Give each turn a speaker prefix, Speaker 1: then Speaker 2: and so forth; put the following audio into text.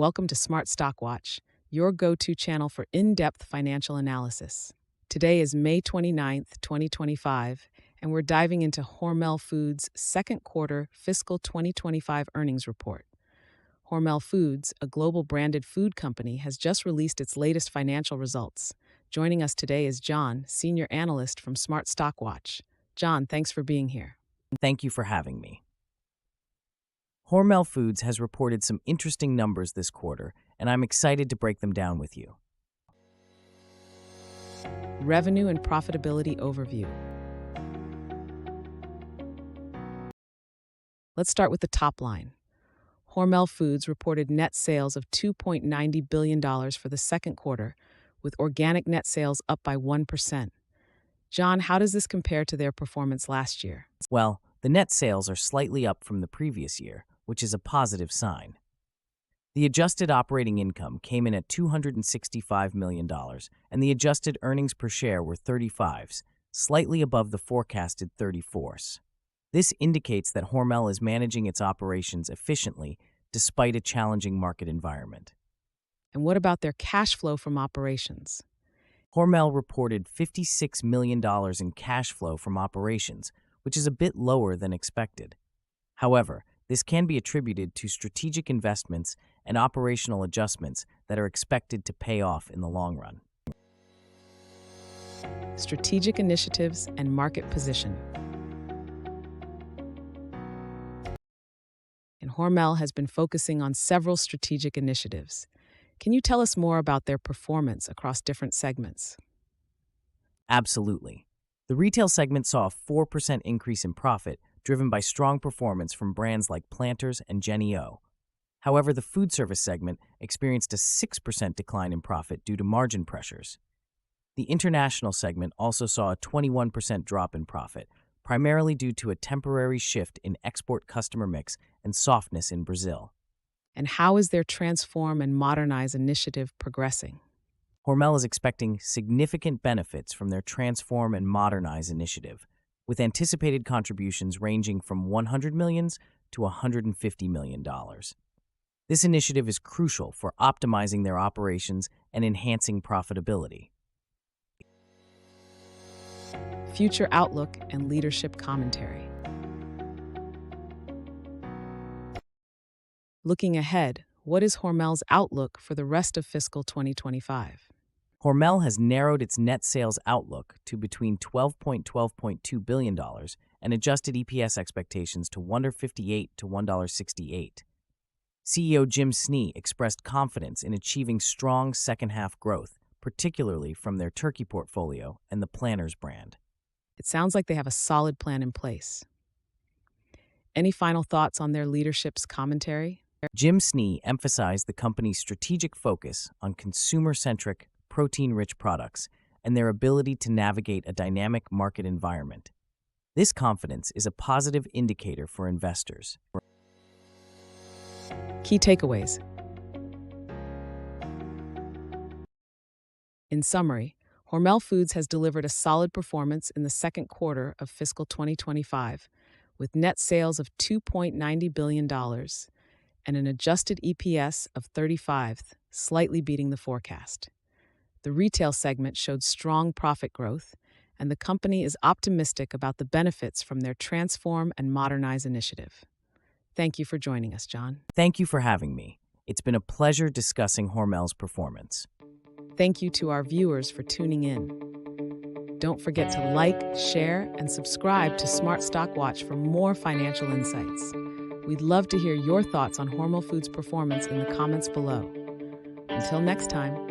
Speaker 1: Welcome to Smart Stock Watch, your go-to channel for in-depth financial analysis. Today is May 29th, 2025, and we're diving into Hormel Foods' second quarter fiscal 2025 earnings report. Hormel Foods, a global branded food company, has just released its latest financial results. Joining us today is John, senior analyst from Smart Stock Watch. John, thanks for being here.
Speaker 2: Thank you for having me. Hormel Foods has reported some interesting numbers this quarter, and I'm excited to break them down with you.
Speaker 1: Revenue and profitability overview. Let's start with the top line. Hormel Foods reported net sales of $2.90 billion for the second quarter, with organic net sales up by 1%. John, how does this compare to their performance last year?
Speaker 2: Well, the net sales are slightly up from the previous year, which is a positive sign. The adjusted operating income came in at $265 million, and the adjusted earnings per share were 35s, slightly above the forecasted 34s. This indicates that Hormel is managing its operations efficiently despite a challenging market environment.
Speaker 1: And what about their cash flow from operations?
Speaker 2: Hormel reported $56 million in cash flow from operations, which is a bit lower than expected. However, this can be attributed to strategic investments and operational adjustments that are expected to pay off in the long run.
Speaker 1: Strategic initiatives and market position. And Hormel has been focusing on several strategic initiatives. Can you tell us more about their performance across different segments?
Speaker 2: Absolutely. The retail segment saw a 4% increase in profit, driven by strong performance from brands like Planters and Jennie-O. However, the food service segment experienced a 6% decline in profit due to margin pressures. The international segment also saw a 21% drop in profit, primarily due to a temporary shift in export customer mix and softness in Brazil.
Speaker 1: And how is their Transform and Modernize initiative progressing?
Speaker 2: Hormel is expecting significant benefits from their Transform and Modernize initiative, with anticipated contributions ranging from $100 million to $150 million. This initiative is crucial for optimizing their operations and enhancing profitability.
Speaker 1: Future outlook and leadership commentary. Looking ahead, what is Hormel's outlook for the rest of fiscal 2025?
Speaker 2: Hormel has narrowed its net sales outlook to between $12.2 billion and adjusted EPS expectations to $1.58 to $1.68. CEO Jim Snee expressed confidence in achieving strong second-half growth, particularly from their turkey portfolio and the Planters brand.
Speaker 1: It sounds like they have a solid plan in place. Any final thoughts on their leadership's commentary?
Speaker 2: Jim Snee emphasized the company's strategic focus on consumer-centric, protein-rich products and their ability to navigate a dynamic market environment. This confidence is a positive indicator for investors.
Speaker 1: Key takeaways. In summary, Hormel Foods has delivered a solid performance in the second quarter of fiscal 2025, with net sales of $2.90 billion and an adjusted EPS of 35, slightly beating the forecast. The retail segment showed strong profit growth, and the company is optimistic about the benefits from their Transform and Modernize initiative. Thank you for joining us, John.
Speaker 2: Thank you for having me. It's been a pleasure discussing Hormel's performance.
Speaker 1: Thank you to our viewers for tuning in. Don't forget to like, share, and subscribe to Smart Stock Watch for more financial insights. We'd love to hear your thoughts on Hormel Foods' performance in the comments below. Until next time.